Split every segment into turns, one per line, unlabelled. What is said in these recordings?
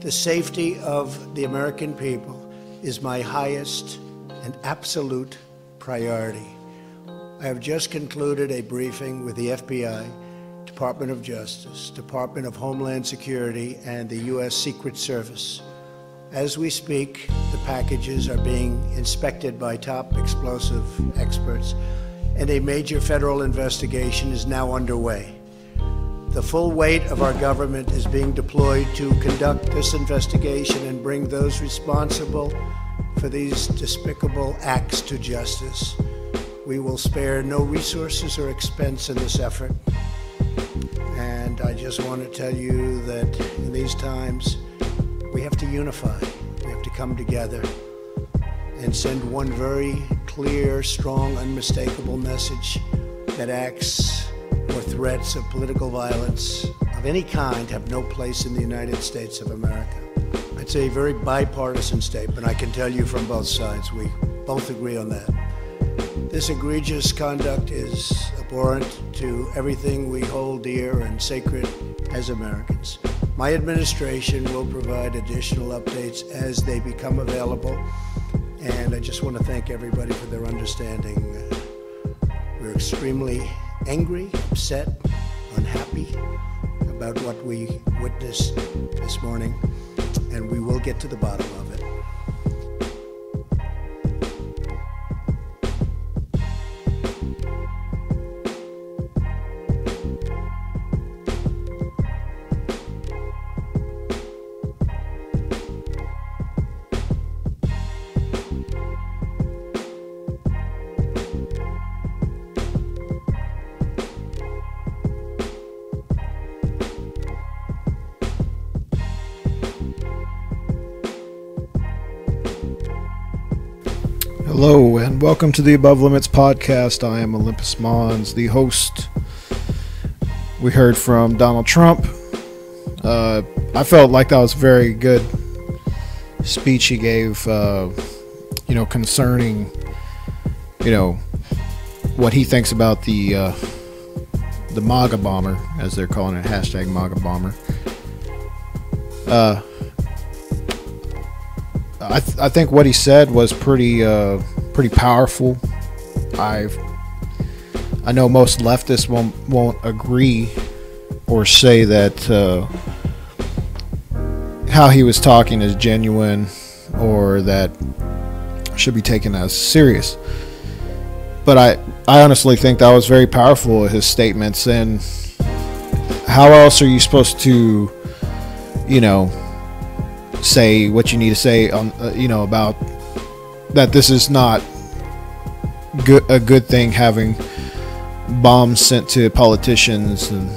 The safety of the American people is my highest and absolute priority. I have just concluded a briefing with the FBI, Department of Justice, Department of Homeland Security, and the U.S. Secret Service. As we speak, the packages are being inspected by top explosive experts, and a major federal investigation is now underway. The full weight of our government is being deployed to conduct this investigation and bring those responsible for these despicable acts to justice. We will spare no resources or expense in this effort. And I just want to tell you that in these times, we have to unify. We have to come together and send one very clear, strong, unmistakable message that acts or threats of political violence of any kind have no place in the United States of America. It's a very bipartisan statement. I can tell you from both sides, we both agree on that. This egregious conduct is abhorrent to everything we hold dear and sacred as Americans. My administration will provide additional updates as they become available, and I just want to thank everybody for their understanding. We're extremely angry, upset, unhappy about what we witnessed this morning, and we will get to the bottom of it.
Hello and welcome to the Above Limits podcast. I am Olympus Mons, the host. We heard from Donald Trump. I felt like that was a very good speech he gave, concerning, what he thinks about the magabomber, as they're calling it, hashtag magabomber. I think what he said was pretty powerful. I know most leftists won't agree or say that how he was talking is genuine or that should be taken as serious. But I honestly think that was very powerful, his statements. And how else are you supposed to, say what you need to say on, about that this is not a good thing, having bombs sent to politicians and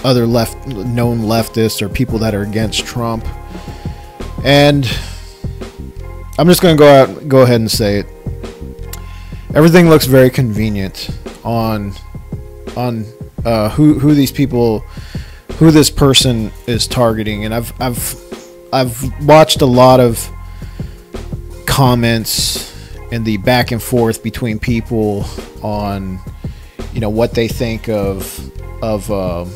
other known leftists or people that are against Trump. And I'm just going to go ahead and say it. Everything looks very convenient on who these people, who this person is targeting. And I've watched a lot of comments and the back and forth between people on, what they think of the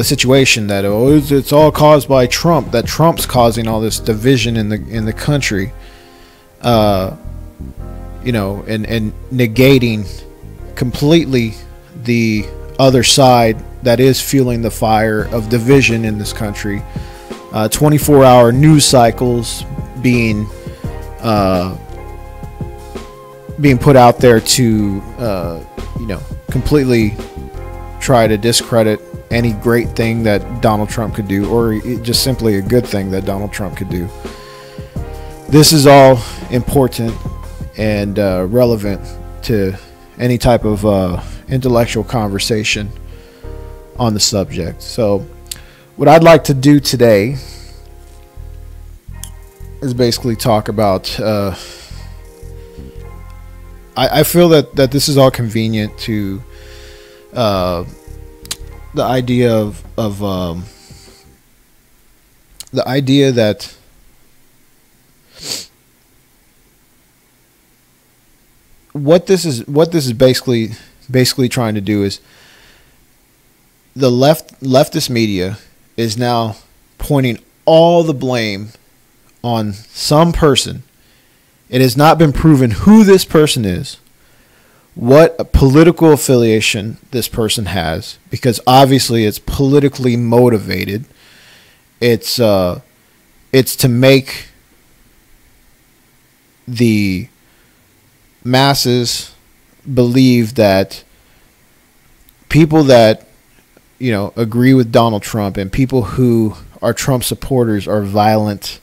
situation, that it's all caused by Trump, that Trump's causing all this division in the country, and negating completely the other side that is fueling the fire of division in this country. 24-hour news cycles being put out there to completely try to discredit any great thing that Donald Trump could do, or just simply a good thing that Donald Trump could do. This is all important and relevant to any type of intellectual conversation on the subject. So what I'd like to do today is basically talk about I feel that this is all convenient to the idea of the idea that what this is basically basically trying to do is the leftist media is now pointing all the blame on some person. It has not been proven who this person is, what political affiliation this person has, because obviously it's politically motivated. It's to make the masses believe that people that, you know, agree with Donald Trump and people who are Trump supporters are violent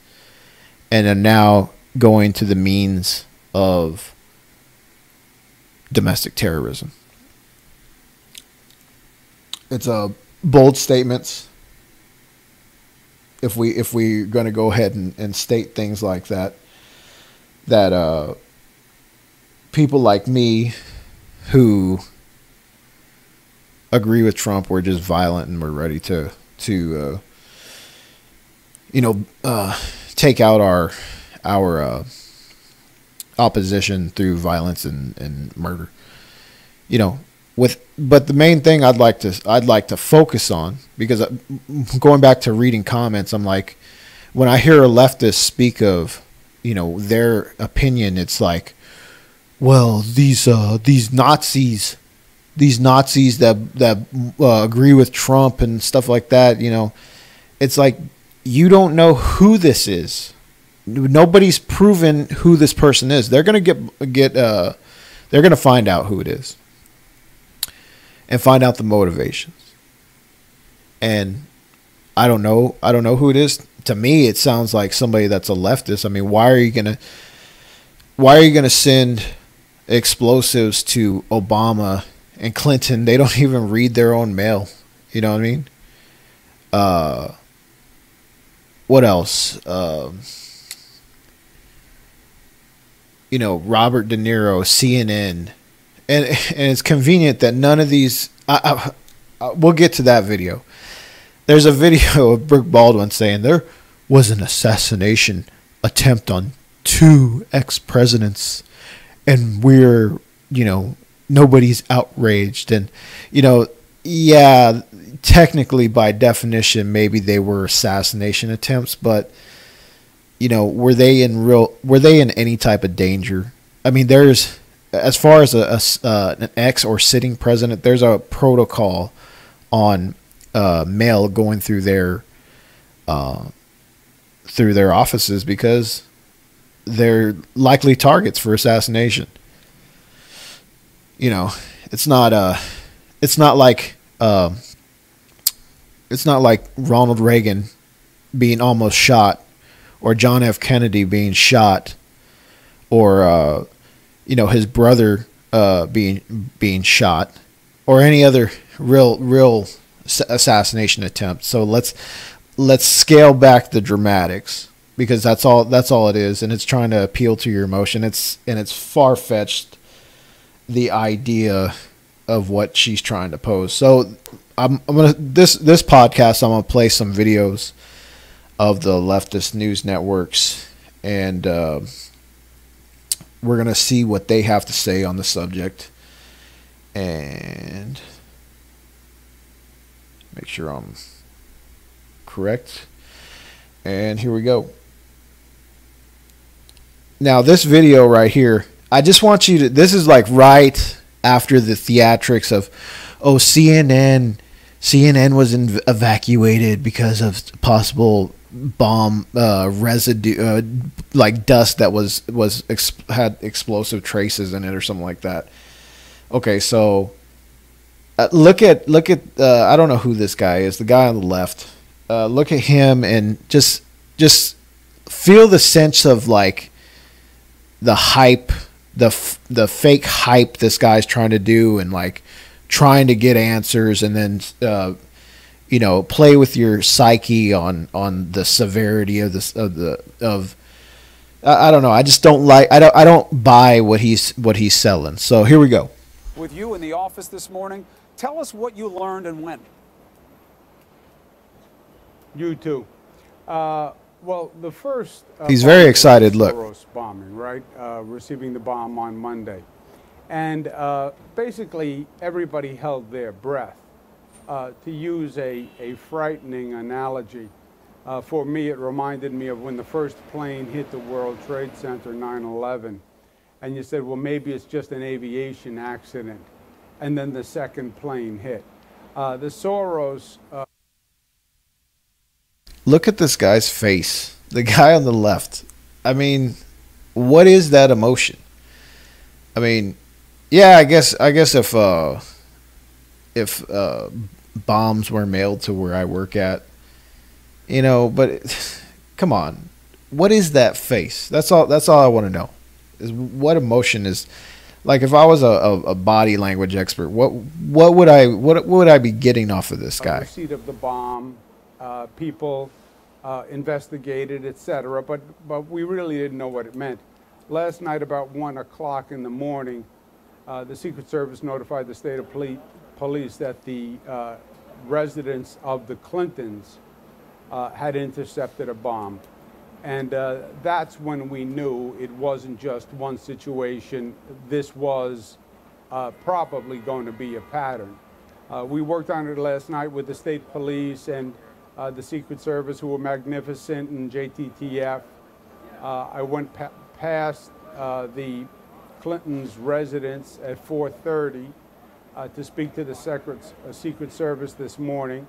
and are now going to the means of domestic terrorism. It's a bold statements. If we're going to go ahead and state things like that, people like me who agree with Trump, we're just violent and we're ready to take out our opposition through violence and murder. But the main thing I'd like to focus on, because going back to reading comments, I'm like, when I hear a leftist speak of, their opinion, it's like, well, these Nazis that agree with Trump and stuff like that, it's like, you don't know who this is. Nobody's proven who this person is. They're gonna they're gonna find out who it is and find out the motivations. And I don't know who it is. To me, it sounds like somebody that's a leftist. I mean, why are you gonna send explosives to Obama and Clinton? They don't even read their own mail. You know what I mean? What else? Robert De Niro, CNN, and it's convenient that none of these. We'll get to that video. There's a video of Brooke Baldwin saying there was an assassination attempt on 2 ex-presidents, and we're, nobody's outraged, and yeah, technically by definition maybe they were assassination attempts, but were they in any type of danger? I mean, there's, as far as an ex or sitting president, there's a protocol on mail going through their offices, because they're likely targets for assassination. It's not like Ronald Reagan being almost shot, or John F. Kennedy being shot, or his brother being shot, or any other real assassination attempt. So let's scale back the dramatics, because that's all it is, and it's trying to appeal to your emotion. It's far-fetched, the idea of what she's trying to pose. So I'm gonna this podcast, I'm gonna play some videos of the leftist news networks, and we're gonna see what they have to say on the subject, and make sure I'm correct. And here we go. Now, this video right here, I just want you to, this is like right after the theatrics of, CNN was evacuated because of possible bomb residue, like dust that had explosive traces in it or something like that. Okay, so look at I don't know who this guy is, the guy on the left. Look at him and just feel the sense of like the hype, the fake hype this guy's trying to do, and like trying to get answers, and then play with your psyche on the severity of this I don't know. I just don't like, I don't buy what he's selling. So here we go.
With you in the office this morning, tell us what you learned and when.
You too. Well, the first.
He's very excited. Look.
Bombing, right? Receiving the bomb on Monday, And basically, everybody held their breath. To use a frightening analogy, for me, it reminded me of when the first plane hit the World Trade Center, 9/11. And you said, well, maybe it's just an aviation accident. And then the second plane hit. The Soros...
Look at this guy's face. The guy on the left. I mean, what is that emotion? I mean, yeah, I guess if bombs were mailed to where I work at, you know, but come on. What is that face? That's all I want to know. Is what emotion is, like, if I was a body language expert, what would I be getting off of this guy?
Receipt of the bomb, people investigated, etc. But we really didn't know what it meant. Last night, about 1 o'clock in the morning, the Secret Service notified the state of police that the residents of the Clintons had intercepted a bomb. And that's when we knew it wasn't just one situation. This was probably going to be a pattern. We worked on it last night with the state police and the Secret Service, who were magnificent, and JTTF. I went past the Clintons' residence at 4:30 to speak to the Secret Service this morning,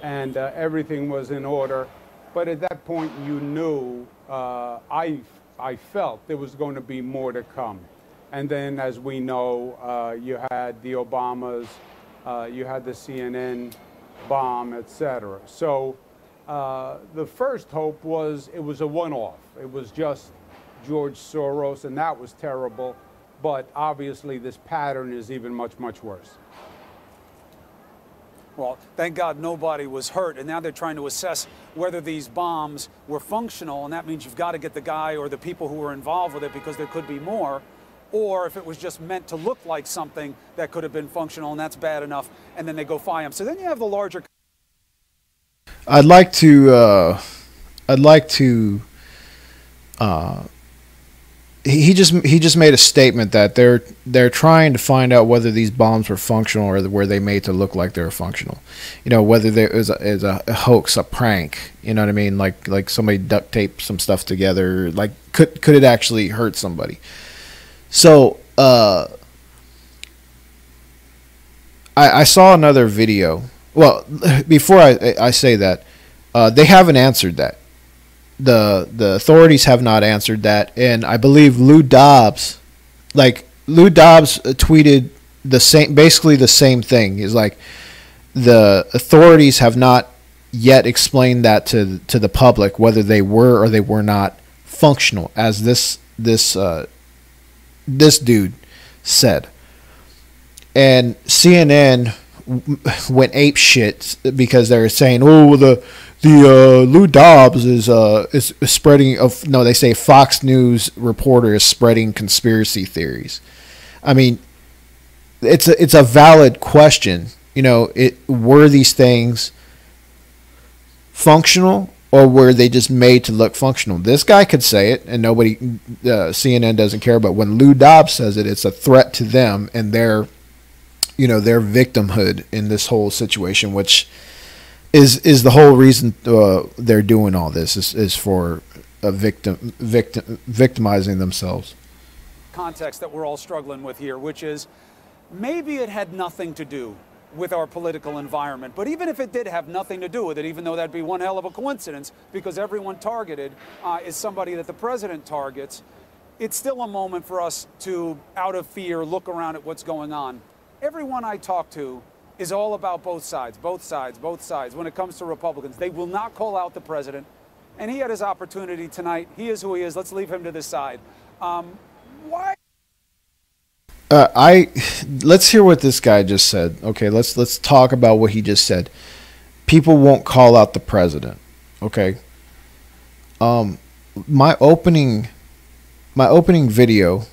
and everything was in order. But at that point, you knew, I felt there was going to be more to come. And then, as we know, you had the Obamas, you had the CNN bomb, etc. So the first hope was it was a one-off. It was just George Soros, and that was terrible. But obviously, this pattern is even much, much worse.
Well, thank God nobody was hurt, and now they're trying to assess whether these bombs were functional, and that means you've got to get the guy or the people who were involved with it, because there could be more, or if it was just meant to look like something that could have been functional, and that's bad enough, and then they go fire them. So then you have the larger...
I'd like to he just made a statement that they're trying to find out whether these bombs were functional or were they made to look like they were functional. You know, whether there is a hoax, a prank. You know what I mean? Like somebody duct taped some stuff together. Like could it actually hurt somebody? So I saw another video. Well, before I say that, they haven't answered that. The authorities have not answered that, and I believe Lou Dobbs tweeted basically the same thing. Is like the authorities have not yet explained that to the public, whether they were or they were not functional, as this dude said. And CNN went ape shit because they were saying, oh, the Lou Dobbs is spreading they say Fox News reporter is spreading conspiracy theories. I mean, it's a valid question. You know, were these things functional, or were they just made to look functional? This guy could say it, and nobody, CNN doesn't care. But when Lou Dobbs says it, it's a threat to them and their victimhood in this whole situation, which is the whole reason they're doing all this is for victimizing themselves.
Context that we're all struggling with here, which is maybe it had nothing to do with our political environment. But even if it did have nothing to do with it, even though that'd be one hell of a coincidence, because everyone targeted is somebody that the president targets, it's still a moment for us to, out of fear, look around at what's going on. Everyone I talk to is all about both sides. When it comes to Republicans, they will not call out the president. And he had his opportunity tonight. He is who he is. Let's leave him to the side. Why?
Let's hear what this guy just said. Okay, let's talk about what he just said. People won't call out the president. Okay. My opening video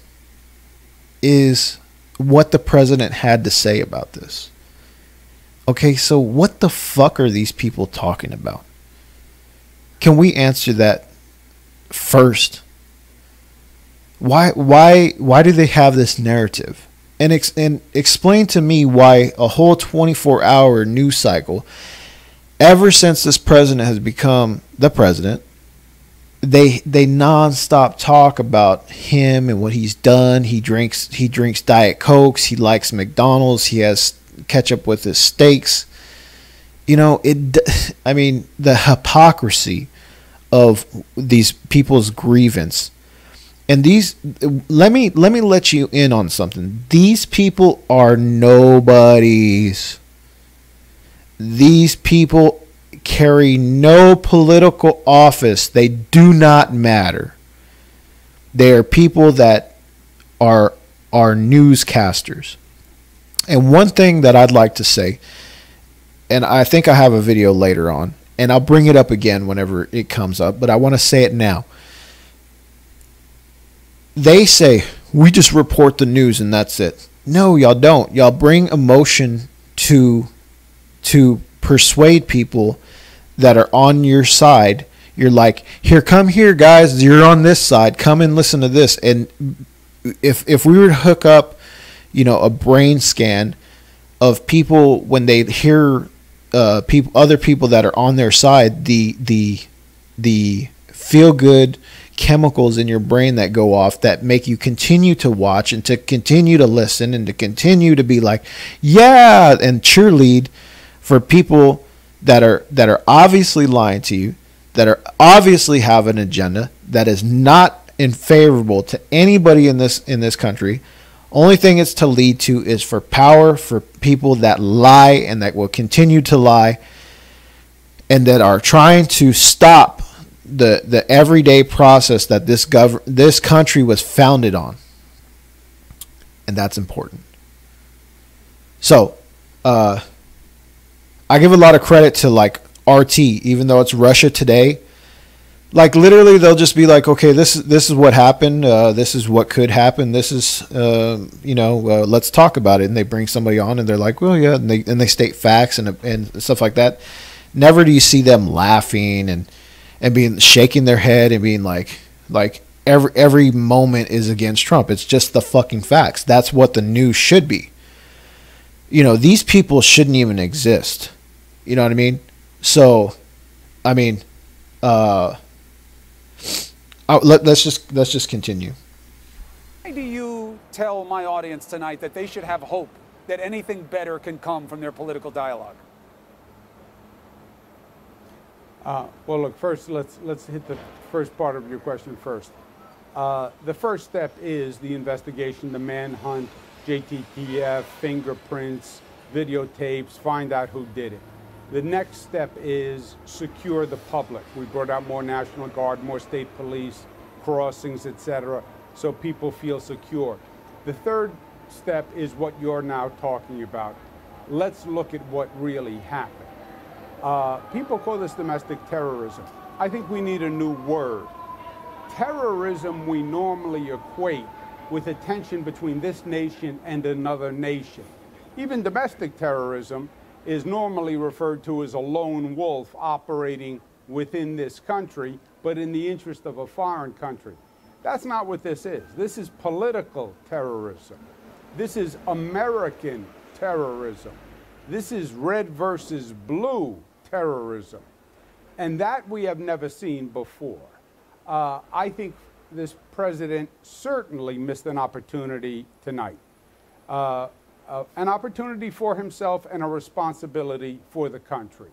is what the president had to say about this. Okay, so what the fuck are these people talking about? Can we answer that first? Why do they have this narrative and explain to me why a whole 24-hour news cycle, ever since this president has become the president, they nonstop talk about him and what he's done. He drinks Diet Cokes. He likes McDonald's. He has ketchup with his steaks. You know, I mean, the hypocrisy of these people's grievance. And let me let you in on something. These people are nobodies. These people carry no political office. They do not matter. They are people that are newscasters. And one thing that I'd like to say, and I think I have a video later on, and I'll bring it up again whenever it comes up, but I want to say it now. They say, we just report the news and that's it. No, y'all don't. Y'all bring emotion to persuade people that are on your side. You're like, come here, guys. You're on this side. Come and listen to this. And if we were to hook up, you know, a brain scan of people when they hear other people that are on their side, the feel good chemicals in your brain that go off that make you continue to watch and to continue to listen and to continue to be like, yeah, and cheerlead for people that are obviously lying to you, that are obviously have an agenda that is not favorable to anybody in this country. Only thing it's to lead to is for power, for people that lie and that will continue to lie and that are trying to stop the everyday process that this country was founded on. And that's important. So, I give a lot of credit to like RT, even though it's Russia Today. Like literally, they'll just be like, okay, this is what happened. This is what could happen. This is, let's talk about it. And they bring somebody on, and they're like, well, yeah, and they state facts and stuff like that. Never do you see them laughing and being shaking their head and being like every moment is against Trump. It's just the fucking facts. That's what the news should be. You know, these people shouldn't even exist. You know what I mean? So, I mean, let's just continue.
Why do you tell my audience tonight that they should have hope that anything better can come from their political dialogue?
Well, look, first, let's hit the first part of your question first. The first step is the investigation, the manhunt, JTTF, fingerprints, videotapes, find out who did it. The next step is secure the public. We brought out more National Guard, more state police, crossings, etc., so people feel secure. The third step is what you're now talking about. Let's look at what really happened. People call this domestic terrorism. I think we need a new word. Terrorism we normally equate with a tension between this nation and another nation. Even domestic terrorism is normally referred to as a lone wolf operating within this country, but in the interest of a foreign country. That's not what this is. This is political terrorism. This is American terrorism. This is red versus blue terrorism. And that we have never seen before. I think this president certainly missed an opportunity tonight. An opportunity for himself and a responsibility for the country.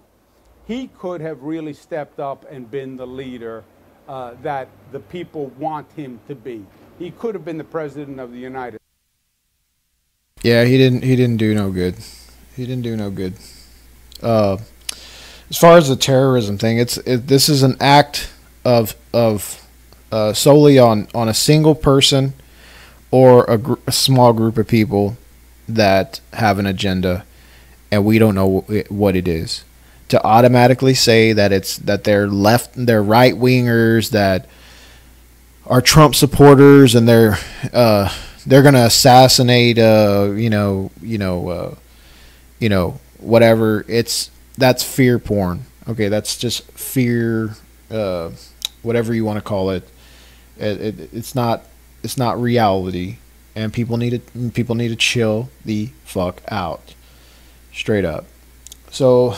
He could have really stepped up and been the leader that the people want him to be. He could have been the president of the United States.
Yeah, he didn't do no good. He didn't do no good. As far as the terrorism thing, this is an act of solely on a single person or a small group of people that have an agenda, and we don't know what it is. To automatically say that they're right wingers, that are Trump supporters, and they're gonna assassinate whatever. That's fear porn. Okay, that's just fear, whatever you want to call it. It's not reality. and people need to chill the fuck out, straight up. So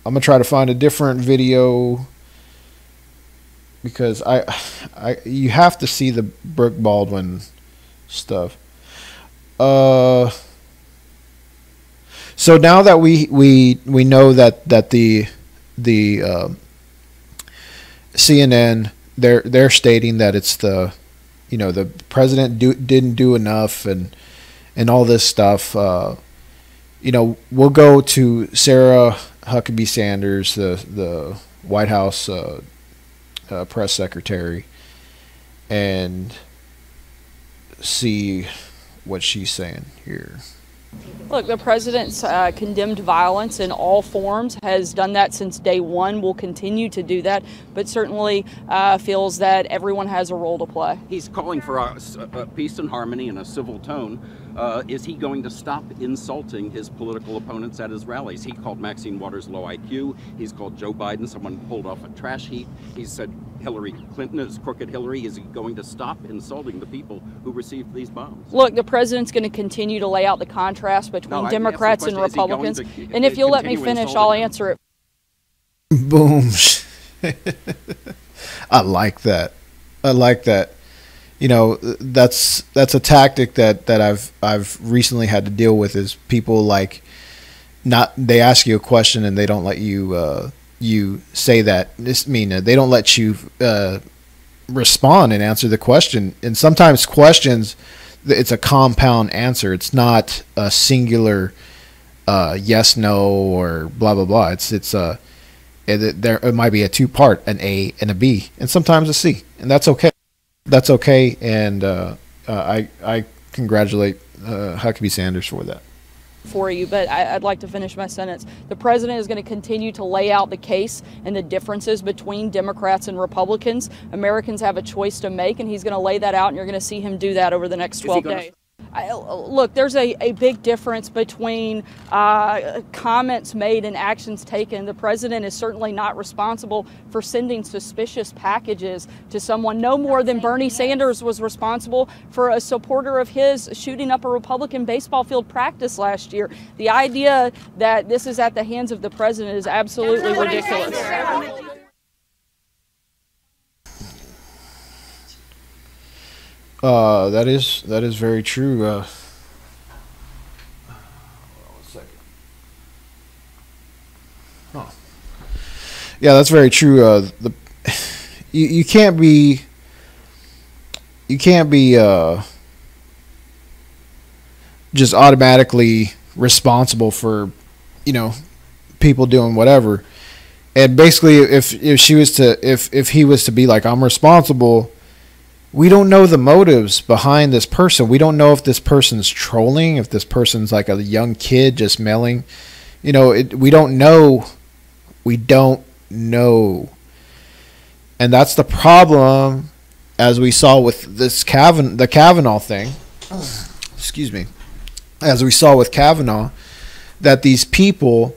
I'm gonna try to find a different video, because you have to see the Brooke Baldwin stuff. So now that we know that the CNN, they're stating that it's the president didn't do enough and all this stuff. We'll go to Sarah Huckabee Sanders, the White House press secretary, and see what she's saying here.
Look, the president's condemned violence in all forms, has done that since day one, will continue to do that, but certainly feels that everyone has a role to play.
He's calling for peace and harmony in a civil tone. Is he going to stop insulting his political opponents at his rallies? He called Maxine Waters low IQ. He's called Joe Biden someone pulled off a trash heap. He said Hillary Clinton is crooked Hillary. Is he going to stop insulting the people who received these bombs?
Look, the president's going to continue to lay out the contrast between Democrats and Republicans. And if you'll let me finish, I'll answer it.
Boom. I like that. I like that. That's a tactic that I've recently had to deal with, is people they ask you a question and they don't let you you say that. They don't let you respond and answer the question. And sometimes questions, it's a compound answer. It's not a singular yes, no, or blah blah blah. It might be a two-part, an A and a B, and sometimes a C, and that's okay. That's okay, and I congratulate Huckabee Sanders for that.
For you, but I'd like to finish my sentence. The president is going to continue to lay out the case and the differences between Democrats and Republicans. Americans have a choice to make, and he's going to lay that out, and you're going to see him do that over the next 12 days. Look, there's a big difference between comments made and actions taken. The president is certainly not responsible for sending suspicious packages to someone, no more than Bernie Sanders was responsible for a supporter of his shooting up a Republican baseball field practice last year. The idea that this is at the hands of the president is absolutely ridiculous.
That is very true. Hold on one second. Huh. Yeah, that's very true. You can't be just automatically responsible for people doing whatever. And basically, if he was to be like, I'm responsible. We don't know the motives behind this person. We don't know if this person's trolling, if this person's like a young kid just mailing. We don't know. We don't know. And that's the problem, as we saw with this the Kavanaugh thing. Excuse me. As we saw with Kavanaugh, that these people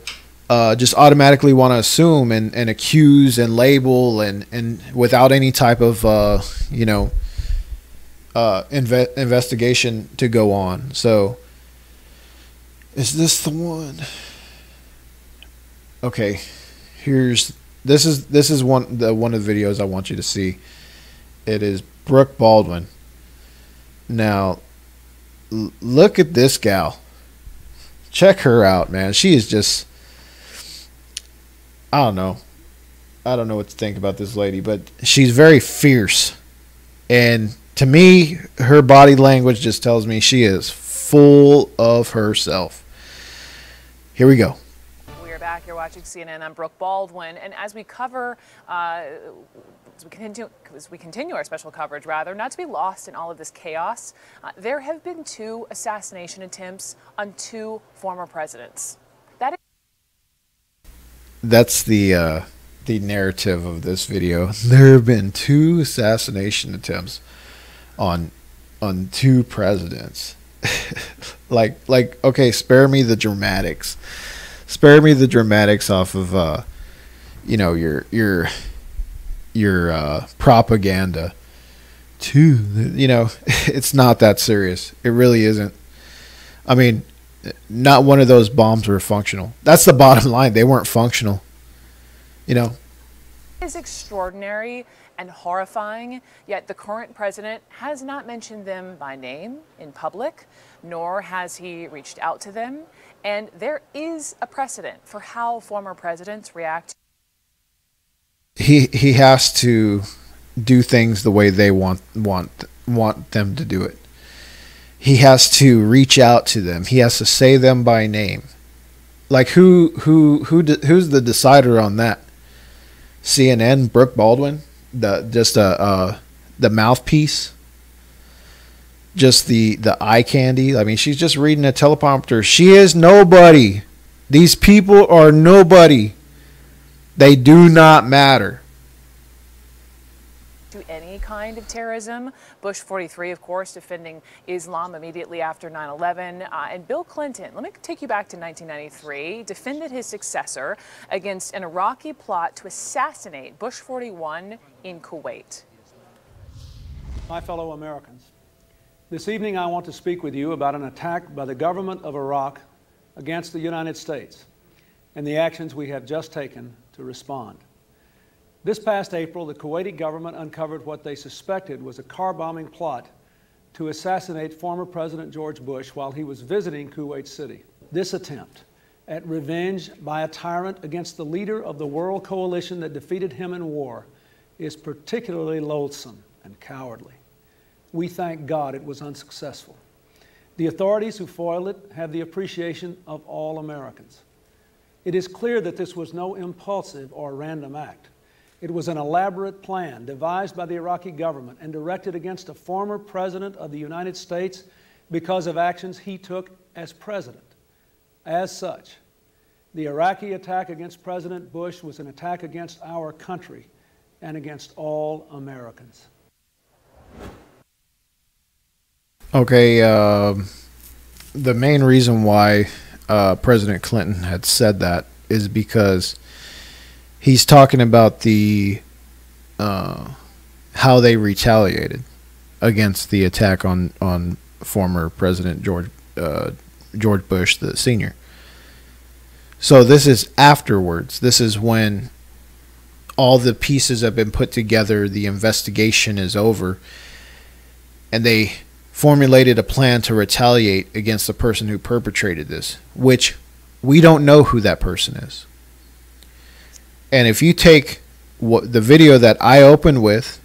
just automatically want to assume and accuse and label and without any type of investigation to go on. So is this the one? Okay, this is one of the videos I want you to see. It is Brooke Baldwin. Now look at this gal. Check her out, man. She is just, I don't know what to think about this lady, but she's very fierce. And to me, her body language just tells me she is full of herself. Here we go.
We are back. You're watching CNN. I'm Brooke Baldwin. And as we cover, as we continue our special coverage, not to be lost in all of this chaos, there have been 2 assassination attempts on 2 former presidents.
That's the narrative of this video. There have been 2 assassination attempts on 2 presidents. like okay, spare me the dramatics. Spare me the dramatics off of your propaganda too. You know, it's not that serious. It really isn't. I mean, not one of those bombs were functional. That's the bottom line. They weren't functional. You know.
It is extraordinary and horrifying, yet the current president has not mentioned them by name in public, nor has he reached out to them. And there is a precedent for how former presidents react.
He has to do things the way they want them to do it. He has to reach out to them. He has to say them by name. Like who's the decider on that? CNN, Brooke Baldwin, the mouthpiece, just the eye candy. I mean, she's just reading a teleprompter. She is nobody. These people are nobody. They do not matter.
To any kind of terrorism. Bush 43, of course, defending Islam immediately after 9/11. And Bill Clinton, let me take you back to 1993, defended his successor against an Iraqi plot to assassinate Bush 41 in Kuwait.
My fellow Americans, this evening I want to speak with you about an attack by the government of Iraq against the United States and the actions we have just taken to respond. This past April, the Kuwaiti government uncovered what they suspected was a car-bombing plot to assassinate former President George Bush while he was visiting Kuwait City. This attempt at revenge by a tyrant against the leader of the world coalition that defeated him in war is particularly loathsome and cowardly. We thank God it was unsuccessful. The authorities who foiled it have the appreciation of all Americans. It is clear that this was no impulsive or random act. It was an elaborate plan devised by the Iraqi government and directed against a former president of the United States because of actions he took as president. As such, the Iraqi attack against President Bush was an attack against our country and against all Americans.
Okay, the main reason why President Clinton had said that is because he's talking about the how they retaliated against the attack on former President George Bush the senior. So this is afterwards. This is when all the pieces have been put together, the investigation is over, and they formulated a plan to retaliate against the person who perpetrated this, which we don't know who that person is. And if you take the video that I opened with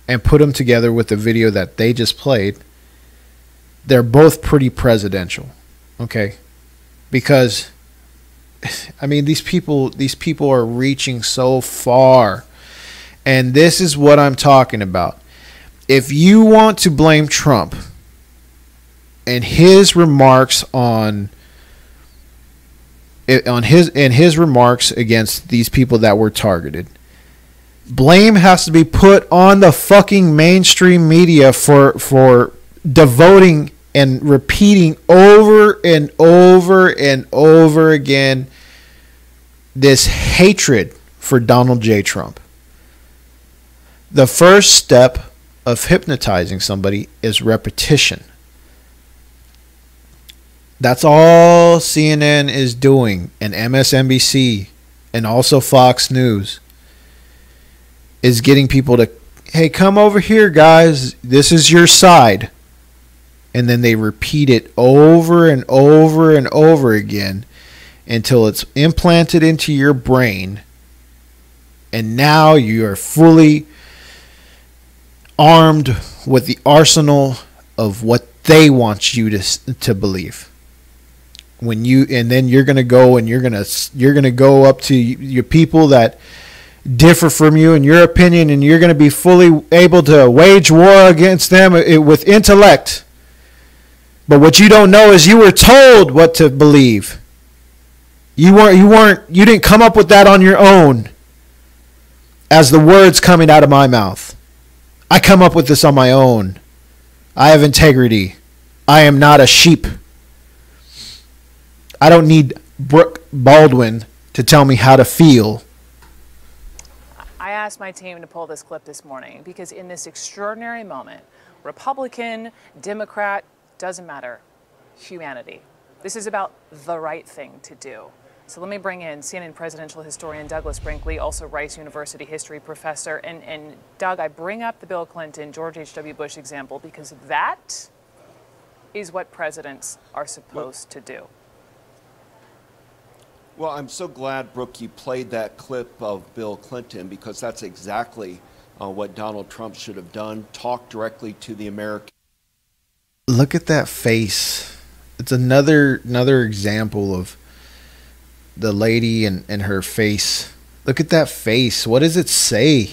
and put them together with the video that they just played, they're both pretty presidential, okay? Because, I mean, these people are reaching so far. And this is what I'm talking about. If you want to blame Trump and his remarks his remarks against these people that were targeted, blame has to be put on the fucking mainstream media for devoting and repeating over and over and over again this hatred for Donald J. Trump. The first step of hypnotizing somebody is repetition. That's all CNN is doing, and MSNBC, and also Fox News, is getting people to, hey, come over here, guys. This is your side. And then they repeat it over and over and over again until it's implanted into your brain. And now you are fully armed with the arsenal of what they want you to believe. And then you're going to go and you're going to go up to your people that differ from you in your opinion, and you're going to be fully able to wage war against them with intellect. But what you don't know is you were told what to believe. You didn't come up with that on your own. As the words coming out of my mouth, I come up with this on my own. I have integrity. I am not a sheep. I don't need Brooke Baldwin to tell me how to feel.
I asked my team to pull this clip this morning because in this extraordinary moment, Republican, Democrat, doesn't matter, humanity. This is about the right thing to do. So let me bring in CNN presidential historian Douglas Brinkley, also Rice University history professor. And Doug, I bring up the Bill Clinton, George H.W. Bush example because that is what presidents are supposed to do.
Well, I'm so glad, Brooke, you played that clip of Bill Clinton because that's exactly what Donald Trump should have done, talk directly to the American.
Look at that face. It's another example of the lady and her face. Look at that face. What does it say?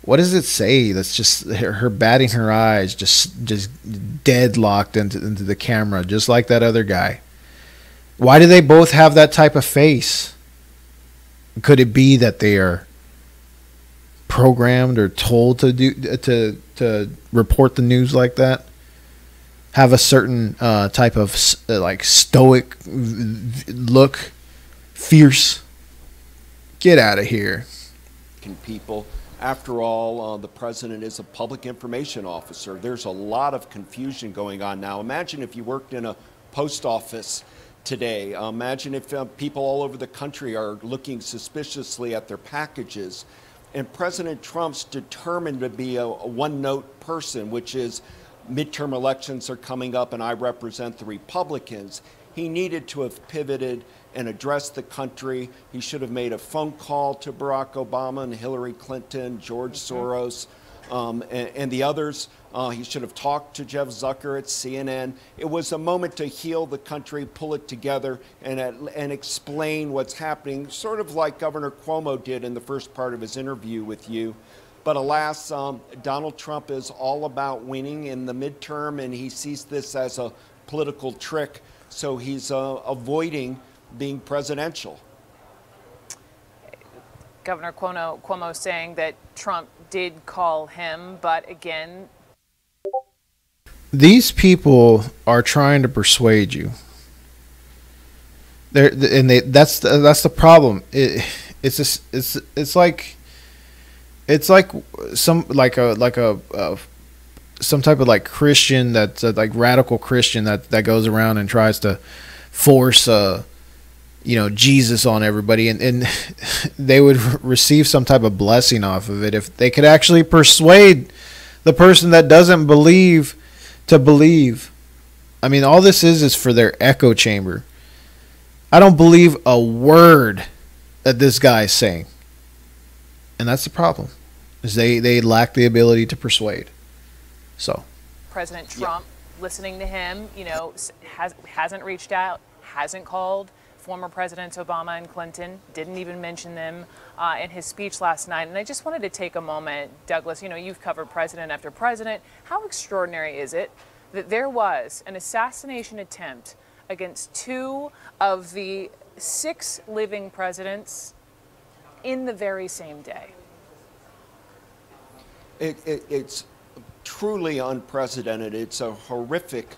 What does it say? That's just her batting her eyes, just deadlocked into the camera, just like that other guy. Why do they both have that type of face? Could it be that they are programmed or told to to report the news like that? Have a certain type of like stoic look, fierce. Get out of here.
People. After all, the president is a public information officer. There's a lot of confusion going on now. Imagine if you worked in a post office today. Imagine if people all over the country are looking suspiciously at their packages. And President Trump's determined to be a one-note person, which is midterm elections are coming up and I represent the Republicans. He needed to have pivoted and addressed the country. He should have made a phone call to Barack Obama and Hillary Clinton, George Soros, and the others. He should have talked to Jeff Zucker at CNN. It was a moment to heal the country, pull it together, and explain what's happening, sort of like Governor Cuomo did in the first part of his interview with you. But alas, Donald Trump is all about winning in the midterm, and he sees this as a political trick, so he's avoiding being presidential.
Governor Cuomo saying that Trump did call him, but again,
these people are trying to persuade you. That's the problem. It's like some type of like Christian that's like radical Christian that goes around and tries to force Jesus on everybody, and they would receive some type of blessing off of it if they could actually persuade the person that doesn't believe to believe. I mean, all this is for their echo chamber. I don't believe a word that this guy is saying. And that's the problem, is they lack the ability to persuade. So
President Trump, listening to him, hasn't reached out, hasn't called former Presidents Obama and Clinton, didn't even mention them in his speech last night. And I just wanted to take a moment, Douglas, you've covered president after president. How extraordinary is it that there was an assassination attempt against 2 of the 6 living presidents in the very same day?
It's truly unprecedented. It's a horrific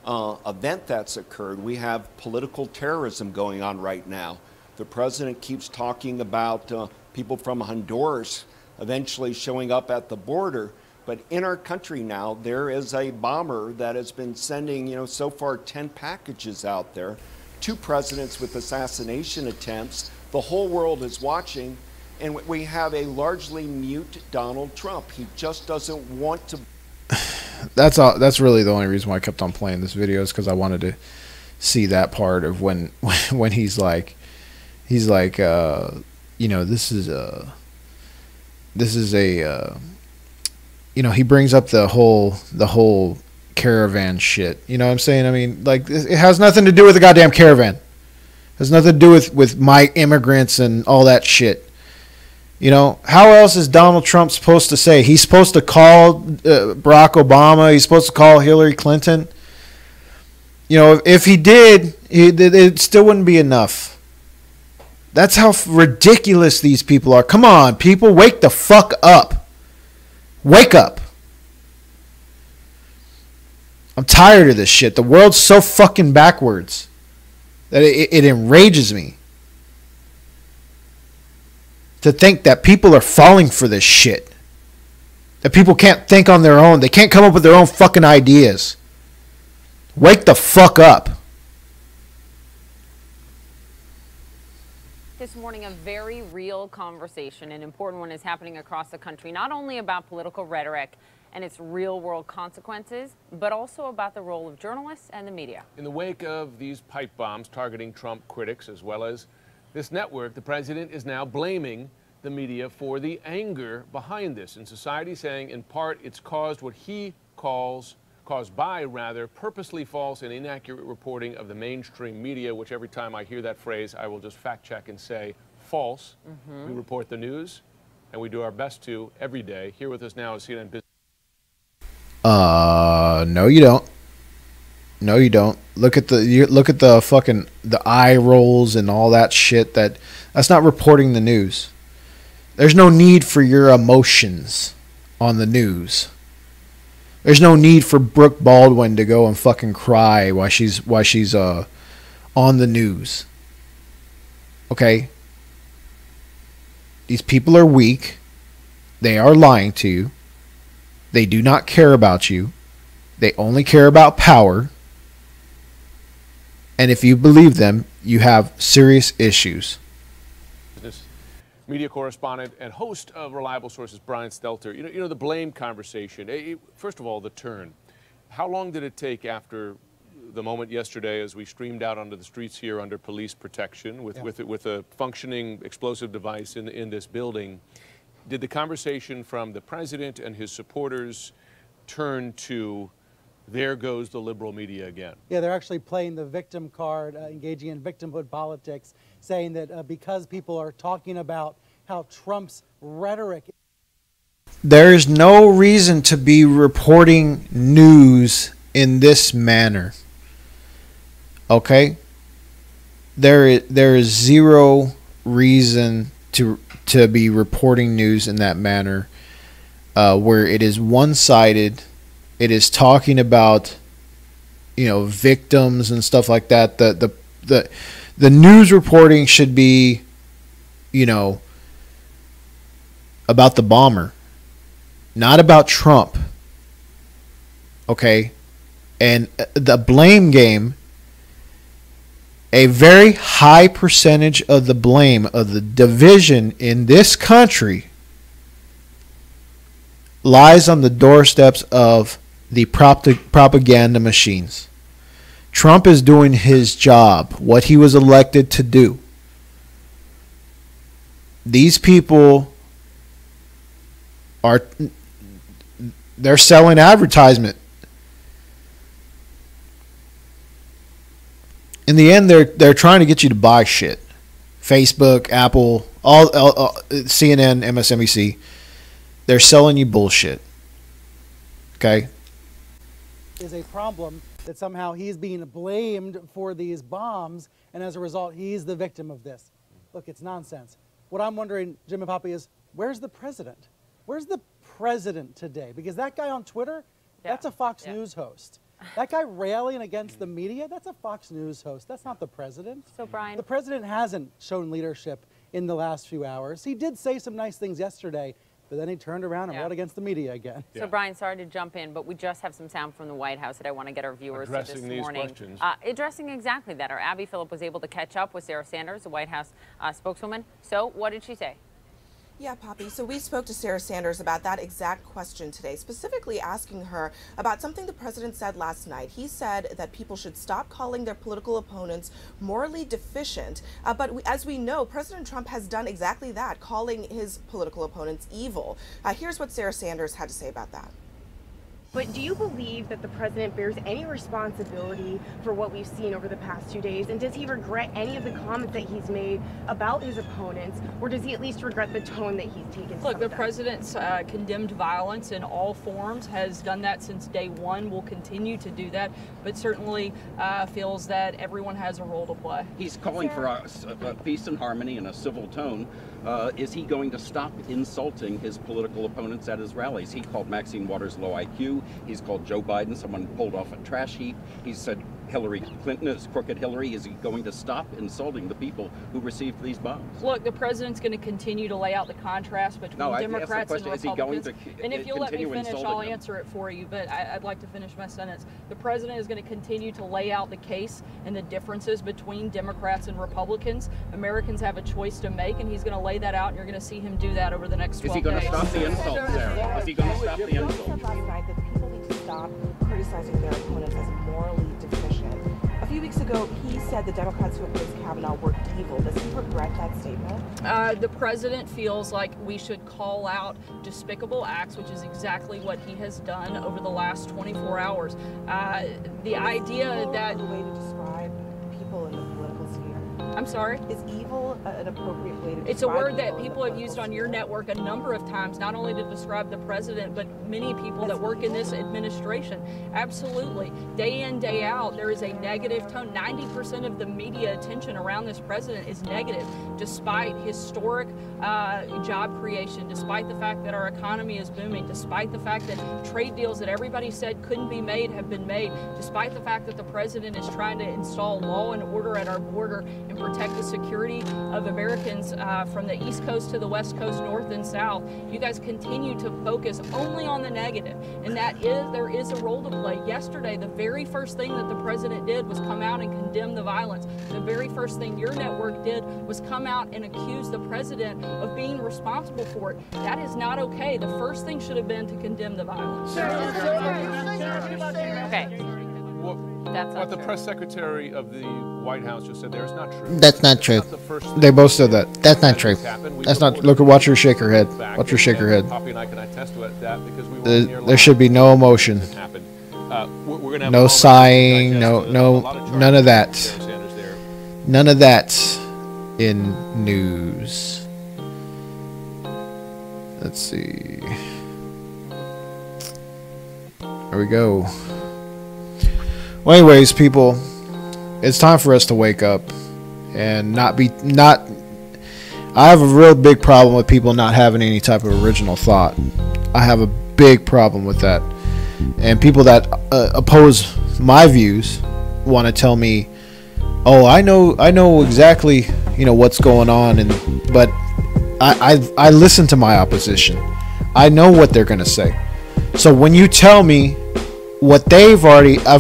event that's occurred. We have political terrorism going on right now. The president keeps talking about people from Honduras eventually showing up at the border. But in our country now, there is a bomber that has been sending, so far 10 packages out there. 2 presidents with assassination attempts. The whole world is watching. And we have a largely mute Donald Trump. He just doesn't want to.
That's really the only reason why I kept on playing this video, is because I wanted to see that part of when he's like, this is a he brings up the whole caravan shit. You know what I'm saying? I mean, like, it has nothing to do with the goddamn caravan. It has nothing to do with my immigrants and all that shit. How else is Donald Trump supposed to say? He's supposed to call Barack Obama. He's supposed to call Hillary Clinton. If he did, it still wouldn't be enough. That's how ridiculous these people are. Come on, people, wake the fuck up. Wake up. I'm tired of this shit. The world's so fucking backwards that it enrages me. to think that people are falling for this shit. That people can't think on their own. They can't come up with their own fucking ideas. Wake the fuck up.
This morning, a very real conversation, an important one, is happening across the country, not only about political rhetoric and its real-world consequences, but also about the role of journalists and the media.
In the wake of these pipe bombs targeting Trump critics, as well as this network, the president is now blaming the media for the anger behind this. And society saying, in part, it's caused by purposely false and inaccurate reporting of the mainstream media, which every time I hear that phrase, I will just fact check and say false. We report the news, and we do our best to every day. Here with us now is CNN Business.
No, you don't. No, you don't. Look at the fucking the eye rolls and all that shit. That's not reporting the news. There's no need for your emotions on the news. There's no need for Brooke Baldwin to go and fucking cry while she's on the news. Okay? These people are weak. They are lying to you. They do not care about you. They only care about power. And if you believe them, you have serious issues.
Media correspondent and host of Reliable Sources, Brian Stelter. You know the blame conversation. First of all, the turn. How long did it take after the moment yesterday, as we streamed out onto the streets here under police protection with a functioning explosive device in this building? Did the conversation from the president and his supporters turn to, there goes the liberal media again?
Yeah, they're actually playing the victim card, engaging in victimhood politics, saying that because people are talking about how Trump's rhetoric...
There's no reason to be reporting news in this manner. Okay? There is zero reason to be reporting news in that manner, where it is one-sided. It is talking about, victims and stuff like that. The news reporting should be, about the bomber, not about Trump. Okay? And the blame game, a very high percentage of the blame of the division in this country lies on the doorsteps of the propaganda machines. Trump is doing his job, what he was elected to do. These people they're selling advertisement. In the end, they're trying to get you to buy shit. Facebook, Apple, all CNN, MSNBC. They're selling you bullshit. Okay?
Is a problem that somehow he's being blamed for these bombs, and as a result, he's the victim of this. Look, it's nonsense. What I'm wondering, Jim and Poppy, is where's the president? Where's the president today? Because that guy on Twitter, that's a Fox News host. That guy railing against the media, that's a Fox News host. That's not the president.
So, Brian,
the president hasn't shown leadership in the last few hours. He did say some nice things yesterday, but then he turned around and went against the media again.
So, Brian, sorry to jump in, but we just have some sound from the White House that I want to get our viewers to this morning. Addressing exactly that. Our Abby Phillip was able to catch up with Sarah Sanders, the White House spokeswoman. So, what did she say?
Yeah, Poppy. So we spoke to Sarah Sanders about that exact question today, specifically asking her about something the president said last night. He said that people should stop calling their political opponents morally deficient. But as we know, President Trump has done exactly that, calling his political opponents evil. Here's what Sarah Sanders had to say about that.
But do you believe that the president bears any responsibility for what we've seen over the past 2 days? And does he regret any of the comments that he's made about his opponents? Or does he at least regret the tone that he's taken?
Look, the president's condemned violence in all forms, has done that since day one, will continue to do that, but certainly feels that everyone has a role to play.
He's calling for peace and harmony in a civil tone. Is he going to stop insulting his political opponents at his rallies? He called Maxine Waters low IQ. He's called Joe Biden someone pulled off a trash heap. He said Hillary Clinton is crooked Hillary? Is he going to stop insulting the people who received these bombs?
Look, the president's going to continue to lay out the contrast between Democrats and Republicans. And if you'll let me finish, I'll answer it for you, but I'd like to finish my sentence. The president is going to continue to lay out the case and the differences between Democrats and Republicans. Americans have a choice to make, and he's going to lay that out, and you're going to see him do that over the next 12 days.
Is he going to stop the insults there? Is he going to stop the insults?
That people need to stop criticizing their opponents as morally deficient. A few weeks ago, he said the Democrats who opposed Kavanaugh were evil. Does he regret that statement?
The president feels like we should call out despicable acts, which is exactly what he has done over the last 24 hours. The idea that...
the way to describe people in the political sphere.
I'm sorry?
Is evil an appropriate way to describe?
It's a word that people have used on your network a number of times, not only to describe the president, but many people that work in this administration. Absolutely. Day in, day out, there is a negative tone. 90% of the media attention around this president is negative, despite historic job creation, despite the fact that our economy is booming, despite the fact that trade deals that everybody said couldn't be made have been made, despite the fact that the president is trying to install law and order at our border and protect the security of Americans from the East Coast to the West Coast, North and South. You guys continue to focus only on the negative, and there is a role to play. Yesterday, the very first thing that the president did was come out and condemn the violence. The very first thing your network did was come out and accuse the president of being responsible for it. That is not okay. The first thing should have been to condemn the violence.
Okay.
What the press secretary of the White House just said there is not true.
That's not true. They both said that. That's not true. That's not. Look at. Watch her shake her head. Watch her shake her head.
Poppy and I can attest to that because we were
there should be no emotion. No sighing. None of that. None of that in news. Let's see. There we go. Well, anyways, people, it's time for us to wake up and not. I have a real big problem with people not having any type of original thought. I have a big problem with that, and people that oppose my views want to tell me, "Oh, I know exactly, what's going on," but I listen to my opposition. I know what they're gonna say. So when you tell me what I've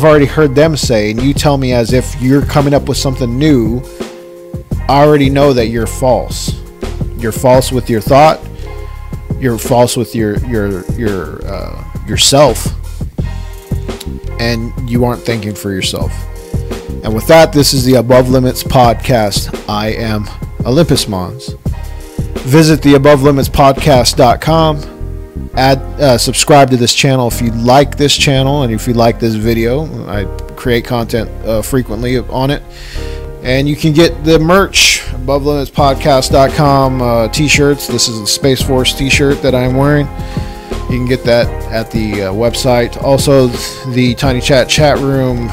already heard them say, and you tell me as if you're coming up with something new, I already know that you're false. You're false with your thought. You're false with your yourself, and you aren't thinking for yourself. And with that, this is the Above Limits podcast. I am Olympus Mons. Visit the AboveLimitsPodcast.com. Subscribe to this channel if you like this channel, and if you like this video. I create content frequently on it, and you can get the merch, AboveLimitsPodcast.com t-shirts. This is the Space Force t-shirt that I'm wearing. You can get that at the website. Also, the Tiny Chat chat room,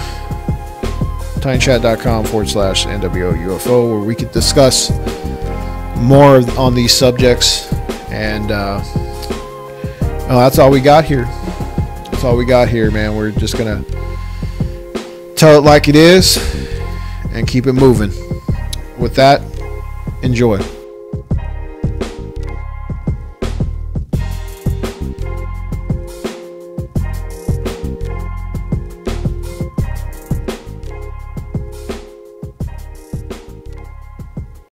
tinychat.com/NWO UFO, where we could discuss more on these subjects. And that's all we got here. That's all we got here, man. We're just gonna tell it like it is and keep it moving. With that, enjoy.